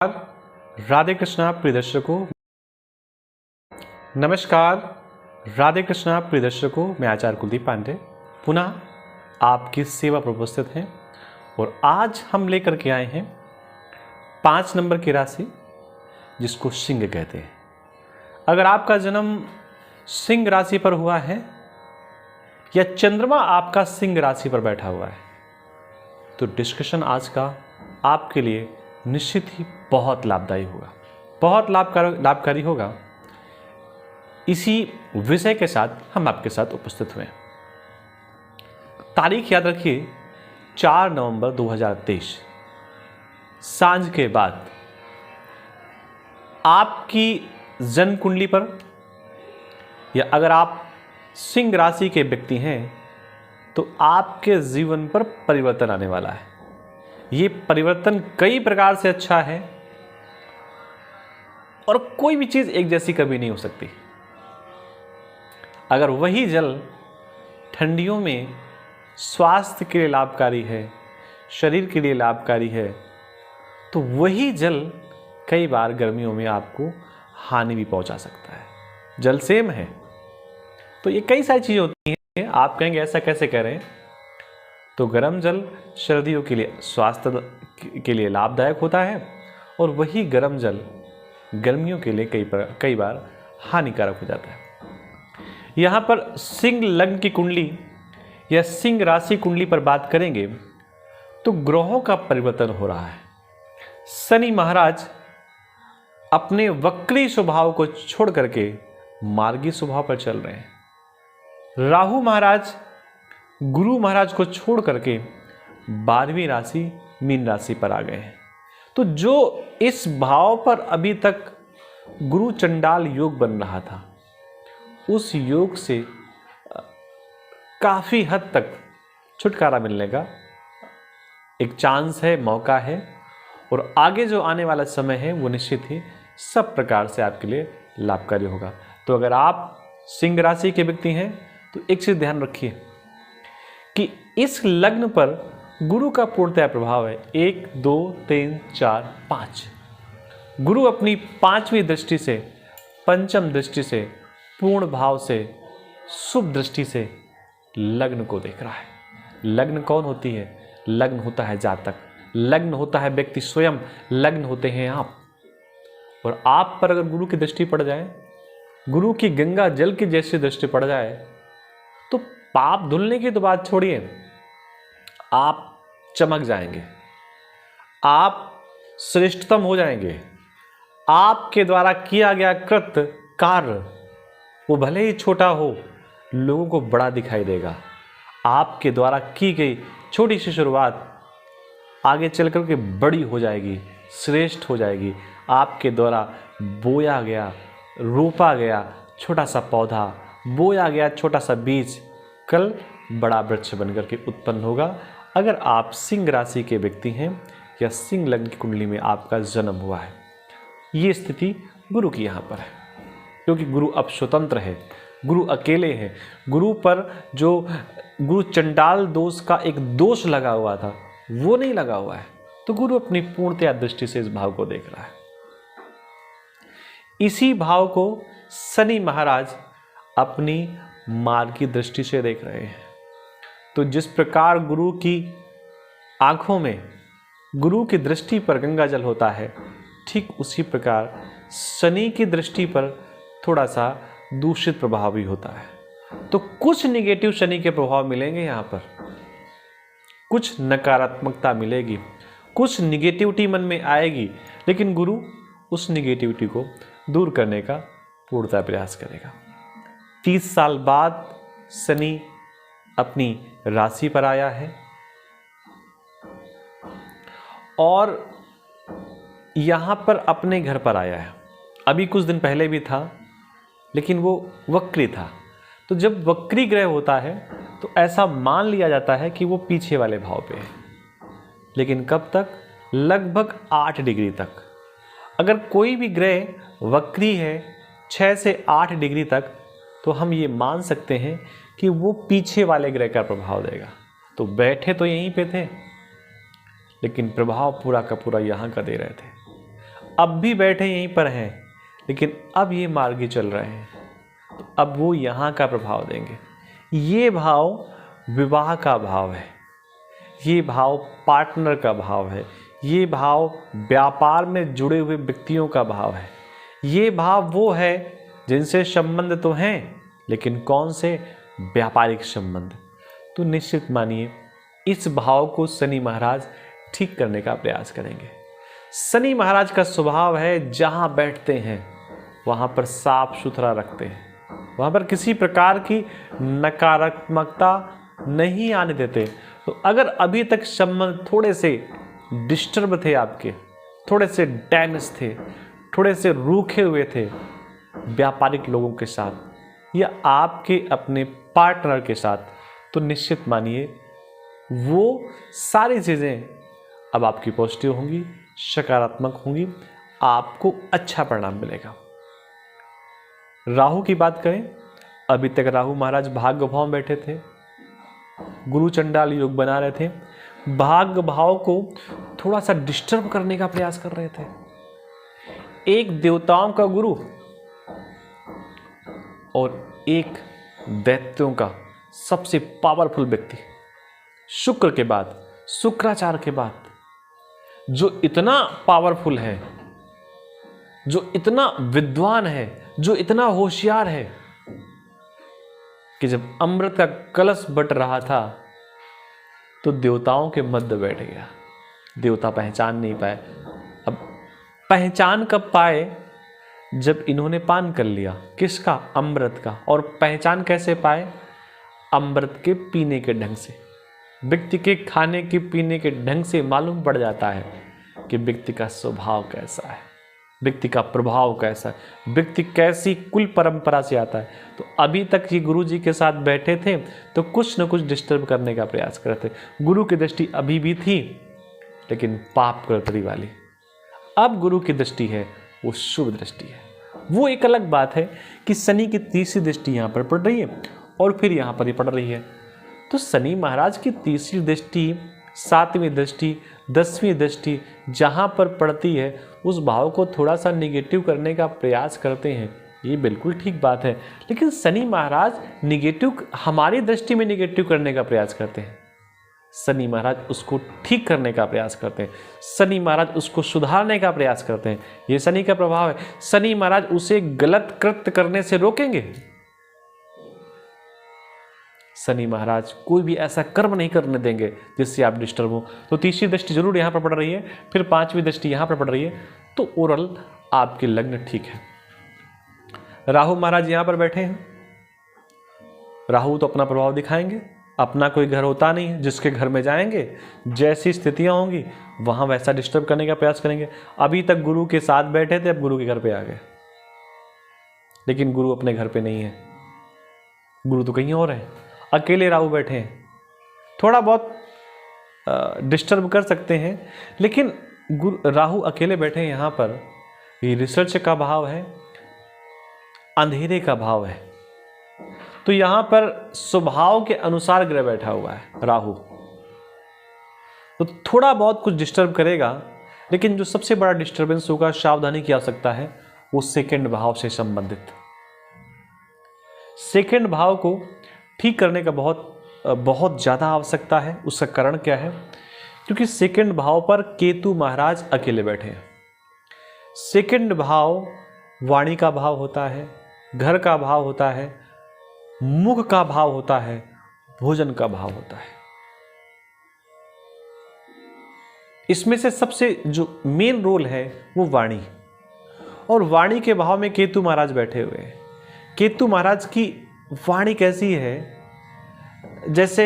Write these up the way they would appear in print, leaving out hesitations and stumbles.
राधे कृष्णा प्रिय दर्शकों, नमस्कार। राधे कृष्णा प्रिय दर्शकों, मैं आचार्य कुलदीप पांडे पुनः आपकी सेवा पर उपस्थित हैं और आज हम लेकर के आए हैं 5 नंबर की राशि जिसको सिंह कहते हैं। अगर आपका जन्म सिंह राशि पर हुआ है या चंद्रमा आपका सिंह राशि पर बैठा हुआ है तो डिस्कशन आज का आपके लिए निश्चित ही बहुत लाभदायी होगा, बहुत लाभकारी होगा। इसी विषय के साथ हम आपके साथ उपस्थित हुए हैं। तारीख याद रखिए 4 नवंबर 2023 सांझ के बाद आपकी जन्म कुंडली पर या अगर आप सिंह राशि के व्यक्ति हैं तो आपके जीवन पर परिवर्तन आने वाला है। ये परिवर्तन कई प्रकार से अच्छा है और कोई भी चीज एक जैसी कभी नहीं हो सकती। अगर वही जल ठंडियों में स्वास्थ्य के लिए लाभकारी है, शरीर के लिए लाभकारी है, तो वही जल कई बार गर्मियों में आपको हानि भी पहुंचा सकता है। जल सेम है तो ये कई सारी चीजें होती हैं। आप कहेंगे ऐसा कैसे कह रहे हैं? तो गर्म जल सर्दियों के लिए स्वास्थ्य के लिए लाभदायक होता है और वही गर्म जल गर्मियों के लिए कई बार हानिकारक हो जाता है। यहाँ पर सिंह लग्न की कुंडली या सिंह राशि कुंडली पर बात करेंगे तो ग्रहों का परिवर्तन हो रहा है। शनि महाराज अपने वक्री स्वभाव को छोड़ करके मार्गी स्वभाव पर चल रहे हैं। राहु महाराज गुरु महाराज को छोड़ करके 12वीं राशि मीन राशि पर आ गए हैं। तो जो इस भाव पर अभी तक गुरु चंडाल योग बन रहा था उस योग से काफी हद तक छुटकारा मिलने का एक चांस है, मौका है और आगे जो आने वाला समय है वो निश्चित ही सब प्रकार से आपके लिए लाभकारी होगा। तो अगर आप सिंह राशि के व्यक्ति हैं तो एक चीज ध्यान रखिए कि इस लग्न पर गुरु का पूर्णतया प्रभाव है। 1 2 3 4 5 गुरु अपनी 5वीं दृष्टि से, पंचम दृष्टि से, पूर्ण भाव से, शुभ दृष्टि से लग्न को देख रहा है। लग्न कौन होती है? लग्न होता है जातक, लग्न होता है व्यक्ति स्वयं, लग्न होते हैं आप। और आप पर अगर गुरु की दृष्टि पड़ जाए, गुरु की गंगा जल की जैसी दृष्टि पड़ जाए तो पाप धुलने की तो बात छोड़िए, आप चमक जाएंगे, आप श्रेष्ठतम हो जाएंगे। आपके द्वारा किया गया कृत्य कार्य वो भले ही छोटा हो, लोगों को बड़ा दिखाई देगा। आपके द्वारा की गई छोटी सी शुरुआत आगे चल कर के बड़ी हो जाएगी, श्रेष्ठ हो जाएगी। आपके द्वारा बोया गया, रोपा गया छोटा सा पौधा, बोया गया छोटा सा बीज कल बड़ा वृक्ष बनकर के उत्पन्न होगा। अगर आप सिंह राशि के व्यक्ति हैं या सिंह लग्न की कुंडली में आपका जन्म हुआ है, ये स्थिति गुरु की यहाँ पर है क्योंकि गुरु अब स्वतंत्र है, गुरु अकेले हैं। गुरु पर जो गुरु चंडाल दोष का एक दोष लगा हुआ था वो नहीं लगा हुआ है, तो गुरु अपनी पूर्णतया दृष्टि से इस भाव को देख रहा है। इसी भाव को शनि महाराज अपनी मार्ग की दृष्टि से देख रहे हैं। तो जिस प्रकार गुरु की आंखों में, गुरु की दृष्टि पर गंगा जल होता है, ठीक उसी प्रकार शनि की दृष्टि पर थोड़ा सा दूषित प्रभाव भी होता है। तो कुछ निगेटिव शनि के प्रभाव मिलेंगे यहाँ पर, कुछ नकारात्मकता मिलेगी, कुछ निगेटिविटी मन में आएगी, लेकिन गुरु उस निगेटिविटी को दूर करने का पूर्णतः प्रयास करेगा। 30 साल बाद शनि अपनी राशि पर आया है और यहां पर अपने घर पर आया है। अभी कुछ दिन पहले भी था लेकिन वो वक्री था। तो जब वक्री ग्रह होता है तो ऐसा मान लिया जाता है कि वो पीछे वाले भाव पे है, लेकिन कब तक? लगभग 8 डिग्री तक। अगर कोई भी ग्रह वक्री है 6 से 8 डिग्री तक तो हम ये मान सकते हैं कि वो पीछे वाले ग्रह का प्रभाव देगा। तो बैठे तो यहीं पे थे लेकिन प्रभाव पूरा का पूरा यहाँ का दे रहे थे। अब भी बैठे यहीं पर हैं, लेकिन अब ये मार्गी चल रहे हैं, तो अब वो यहाँ का प्रभाव देंगे। ये भाव विवाह का भाव है, ये भाव पार्टनर का भाव है, ये भाव व्यापार में जुड़े हुए व्यक्तियों का भाव है। ये भाव वो है जिनसे संबंध तो हैं, लेकिन कौन से? व्यापारिक संबंध। तो निश्चित मानिए इस भाव को शनि महाराज ठीक करने का प्रयास करेंगे। शनि महाराज का स्वभाव है जहाँ बैठते हैं वहाँ पर साफ सुथरा रखते हैं, वहाँ पर किसी प्रकार की नकारात्मकता नहीं आने देते। तो अगर अभी तक संबंध थोड़े से डिस्टर्ब थे आपके, थोड़े से डैमेज थे, थोड़े से रूखे हुए थे व्यापारिक लोगों के साथ या आपके अपने पार्टनर के साथ, तो निश्चित मानिए वो सारी चीज़ें अब आपकी पॉजिटिव होंगी, सकारात्मक होंगी, आपको अच्छा परिणाम मिलेगा। राहु की बात करें, अभी तक राहु महाराज भाग्य भाव में बैठे थे, गुरु चंडाल योग बना रहे थे, भाग्य भाव को थोड़ा सा डिस्टर्ब करने का प्रयास कर रहे थे। एक देवताओं का गुरु और एक दैत्यों का सबसे पावरफुल व्यक्ति, शुक्र के बाद, शुक्राचार्य के बाद, जो इतना पावरफुल है, जो इतना विद्वान है, जो इतना होशियार है कि जब अमृत का कलश बट रहा था तो देवताओं के मध्य बैठ गया। देवता पहचान नहीं पाए। अब पहचान कब पाए? जब इन्होंने पान कर लिया। किसका? अमृत का। और पहचान कैसे पाए? अमृत के पीने के ढंग से। व्यक्ति के खाने के पीने के ढंग से मालूम पड़ जाता है कि व्यक्ति का स्वभाव कैसा है, व्यक्ति का प्रभाव कैसा है, व्यक्ति कैसी कुल परंपरा से आता है। तो अभी तक ये गुरु जी के साथ बैठे थे तो कुछ न कुछ डिस्टर्ब करने का प्रयास करते। गुरु की दृष्टि अभी भी थी, लेकिन पाप कर्तरी वाली। अब गुरु की दृष्टि है वो शुभ दृष्टि है। वो एक अलग बात है कि शनि की तीसरी दृष्टि यहाँ पर पड़ रही है और फिर यहाँ पर ही पड़ रही है। तो शनि महाराज की तीसरी दृष्टि, सातवीं दृष्टि, 10वीं दृष्टि जहाँ पर पड़ती है उस भाव को थोड़ा सा निगेटिव करने का प्रयास करते हैं। ये बिल्कुल ठीक बात है, लेकिन शनि महाराज निगेटिव, हमारी दृष्टि में निगेटिव करने का प्रयास करते हैं। शनि महाराज उसको ठीक करने का प्रयास करते हैं, शनि महाराज उसको सुधारने का प्रयास करते हैं। ये शनि का प्रभाव है। शनि महाराज उसे गलत कृत्य करने से रोकेंगे। शनि महाराज कोई भी ऐसा कर्म नहीं करने देंगे जिससे आप डिस्टर्ब हो। तो तीसरी दृष्टि जरूर यहाँ पर पड़ रही है, फिर 5वीं दृष्टि यहाँ पर पड़ रही है, तो ओवरऑल आपके लग्न ठीक है। राहु महाराज यहाँ पर बैठे हैं। राहु तो अपना प्रभाव दिखाएंगे, अपना कोई घर होता नहीं है, जिसके घर में जाएंगे जैसी स्थितियाँ होंगी वहाँ वैसा डिस्टर्ब करने का प्रयास करेंगे। अभी तक गुरु के साथ बैठे थे, अब गुरु के घर पे आ गए, लेकिन गुरु अपने घर पे नहीं है, गुरु तो कहीं और है। अकेले राहु बैठे हैं, थोड़ा बहुत डिस्टर्ब कर सकते हैं, लेकिन राहु अकेले बैठे हैं यहाँ पर। ये रिसर्च का भाव है, अंधेरे का भाव है, तो यहाँ पर स्वभाव के अनुसार ग्रह बैठा हुआ है राहु, तो थोड़ा बहुत कुछ डिस्टर्ब करेगा। लेकिन जो सबसे बड़ा डिस्टर्बेंस होगा, सावधानी की आवश्यकता है, वो सेकंड भाव से संबंधित। सेकंड भाव को ठीक करने का बहुत ज़्यादा आवश्यकता है। उसका कारण क्या है? क्योंकि सेकंड भाव पर केतु महाराज अकेले बैठे हैं। सेकंड भाव वाणी का भाव होता है, घर का भाव होता है, मुख का भाव होता है, भोजन का भाव होता है। इसमें से सबसे जो मेन रोल है वो वाणी, और वाणी के भाव में केतु महाराज बैठे हुए हैं। केतु महाराज की वाणी कैसी है? जैसे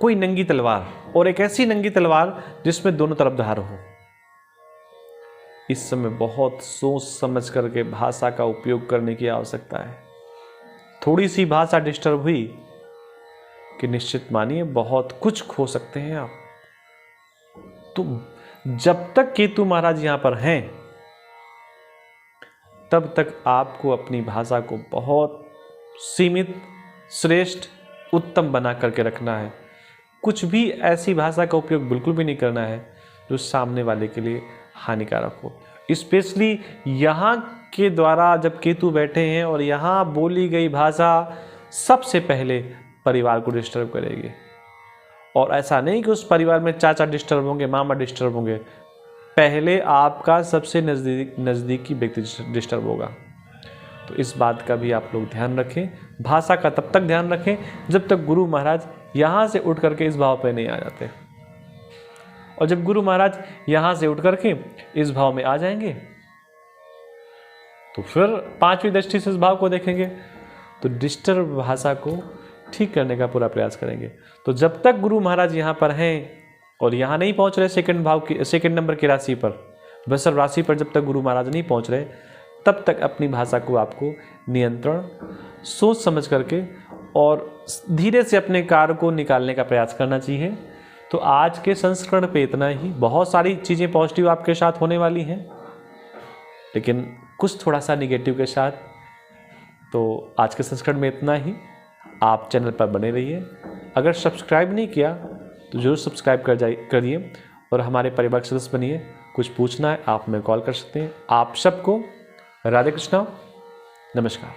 कोई नंगी तलवार, और एक ऐसी नंगी तलवार जिसमें दोनों तरफ धार हो। इस समय बहुत सोच समझ करके भाषा का उपयोग करने की आवश्यकता है। थोड़ी सी भाषा डिस्टर्ब हुई कि निश्चित मानिए बहुत कुछ खो सकते हैं आप। तो जब तक केतु महाराज यहां पर हैं तब तक आपको अपनी भाषा को बहुत सीमित, श्रेष्ठ, उत्तम बना करके रखना है। कुछ भी ऐसी भाषा का उपयोग बिल्कुल भी नहीं करना है जो सामने वाले के लिए हानिकारक हो। स्पेशली यहाँ के द्वारा जब केतु बैठे हैं और यहाँ बोली गई भाषा सबसे पहले परिवार को डिस्टर्ब करेगी। और ऐसा नहीं कि उस परिवार में चाचा डिस्टर्ब होंगे, मामा डिस्टर्ब होंगे, पहले आपका सबसे नज़दीकी व्यक्ति डिस्टर्ब होगा। तो इस बात का भी आप लोग ध्यान रखें। भाषा का तब तक ध्यान रखें जब तक गुरु महाराज यहाँ से उठ करके इस भाव पे नहीं आ जाते। और जब गुरु महाराज यहाँ से उठ करके इस भाव में आ जाएंगे तो फिर पांचवी दृष्टि से इस भाव को देखेंगे तो डिस्टर्ब भाषा को ठीक करने का पूरा प्रयास करेंगे। तो जब तक गुरु महाराज यहाँ पर हैं और यहाँ नहीं पहुँच रहे सेकंड नंबर की राशि पर, वृषभ राशि पर जब तक गुरु महाराज नहीं पहुँच रहे, तब तक अपनी भाषा को आपको नियंत्रण सोच समझ करके और धीरे से अपने कार्य को निकालने का प्रयास करना चाहिए। तो आज के संस्करण पे इतना ही। बहुत सारी चीज़ें पॉजिटिव आपके साथ होने वाली हैं, लेकिन कुछ थोड़ा सा निगेटिव के साथ। तो आज के संस्करण में इतना ही। आप चैनल पर बने रहिए। अगर सब्सक्राइब नहीं किया तो जरूर सब्सक्राइब करिए और हमारे परिवार के सदस्य बनिए। कुछ पूछना है आप हमें कॉल कर सकते हैं। आप सबको राधे कृष्णा, नमस्कार।